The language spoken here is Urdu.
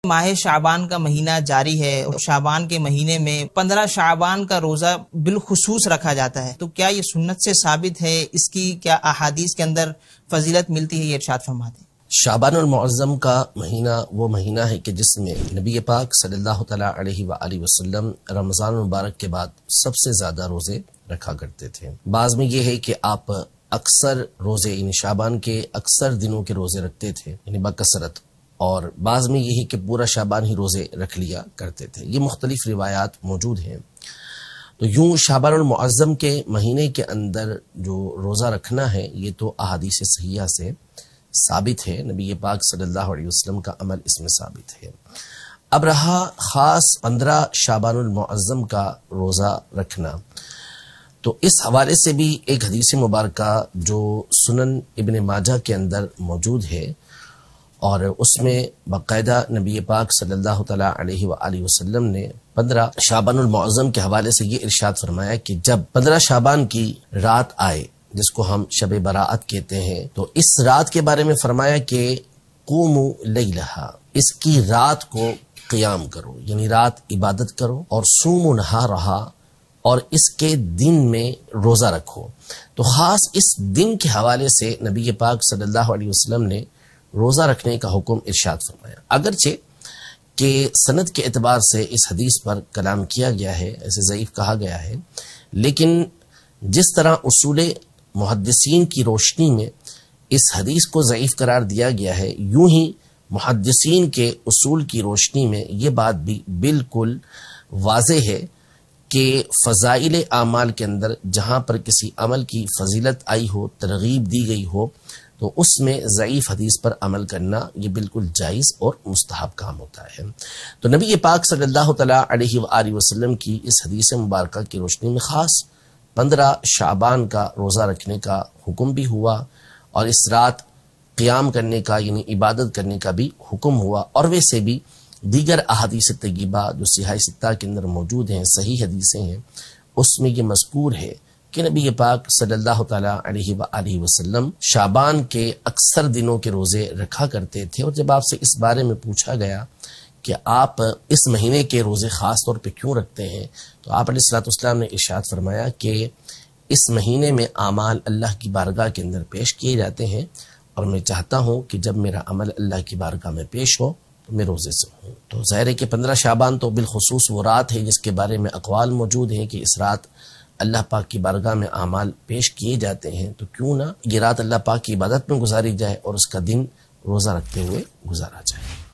ماہ شعبان کا مہینہ جاری ہے اور شعبان کے مہینے میں 15 شعبان کا روزہ بالخصوص رکھا جاتا ہے، تو کیا یہ سنت سے ثابت ہے؟ اس کی کیا احادیث کے اندر فضیلت ملتی ہے؟ یہ ارشاد فرماتے ہیں۔ شعبان المعظم کا مہینہ وہ مہینہ ہے کہ جس میں نبی پاک صلی اللہ تعالیٰ علیہ وآلہ وسلم رمضان المبارک کے بعد سب سے زیادہ روزے رکھا کرتے تھے۔ بعض میں یہ ہے کہ آپ اکثر روزے یعنی شعبان کے اکثر دنوں کے روزے رکھتے تھے یعنی بکثرت، اور بعض میں یہ ہے کہ پورا شعبان ہی روزے رکھ لیا کرتے تھے۔ یہ مختلف روایات موجود ہیں۔ تو یوں شعبان المعظم کے مہینے کے اندر جو روزہ رکھنا ہے یہ تو احادیث صحیحہ سے ثابت ہے، نبی پاک صلی اللہ علیہ وسلم کا عمل اس میں ثابت ہے۔ اب رہا خاص 15 شعبان المعظم کا روزہ رکھنا، تو اس حوالے سے بھی ایک حدیث مبارکہ جو سنن ابن ماجہ کے اندر موجود ہے، اور اس میں باقاعدہ نبی پاک صلی اللہ تعالیٰ علیہ وآلہ وسلم نے 15 شعبان المعظم کے حوالے سے یہ ارشاد فرمایا کہ جب 15 شعبان کی رات آئے جس کو ہم شب براءت کہتے ہیں، تو اس رات کے بارے میں فرمایا کہ قوموا لیلہا، اس کی رات کو قیام کرو یعنی رات عبادت کرو، اور صوموا نہارہا، اور اس کے دن میں روزہ رکھو۔ تو خاص اس دن کے حوالے سے نبی پاک صلی اللہ علیہ وسلم نے روزہ رکھنے کا حکم ارشاد فرمایا۔ اگرچہ کہ سند کے اعتبار سے اس حدیث پر کلام کیا گیا ہے، ایسے ضعیف کہا گیا ہے، لیکن جس طرح اصول محدثین کی روشنی میں اس حدیث کو ضعیف قرار دیا گیا ہے، یوں ہی محدثین کے اصول کی روشنی میں یہ بات بھی بالکل واضح ہے کہ فضائل اعمال کے اندر جہاں پر کسی عمل کی فضیلت آئی ہو، ترغیب دی گئی ہو، تو اس میں ضعیف حدیث پر عمل کرنا یہ بالکل جائز اور مستحب کام ہوتا ہے۔ تو نبی پاک صلی اللہ تعالیٰ علیہ وآلہ وسلم کی اس حدیث مبارکہ کی روشنی میں خاص 15 شعبان کا روزہ رکھنے کا حکم بھی ہوا، اور اس رات قیام کرنے کا یعنی عبادت کرنے کا بھی حکم ہوا، اور ویسے بھی دیگر احادیث طیبہ جو صحیح ستہ کے اندر موجود ہیں، صحیح حدیثیں ہیں، اس میں یہ مذکور ہے کہ نبی پاک صلی اللہ تعالیٰ علیہ وآلہ وسلم شعبان کے اکثر دنوں کے روزے رکھا کرتے تھے۔ اور جب آپ سے اس بارے میں پوچھا گیا کہ آپ اس مہینے کے روزے خاص طور پہ کیوں رکھتے ہیں، تو آپ علیہ الصلوۃ والسلام نے ارشاد فرمایا کہ اس مہینے میں اعمال اللہ کی بارگاہ کے اندر پیش کیے جاتے ہیں، اور میں چاہتا ہوں کہ جب میرا عمل اللہ کی بارگاہ میں پیش ہو تو میں روزے سے ہوں۔ تو ظاہر ہے کہ 15 شعبان تو بالخصوص وہ رات ہے جس کے بارے میں اقوال موجود ہیں کہ اس رات اللہ پاک کی بارگاہ میں اعمال پیش کیے جاتے ہیں، تو کیوں نہ یہ رات اللہ پاک کی عبادت میں گزاری جائے اور اس کا دن روزہ رکھتے ہوئے گزارا جائے۔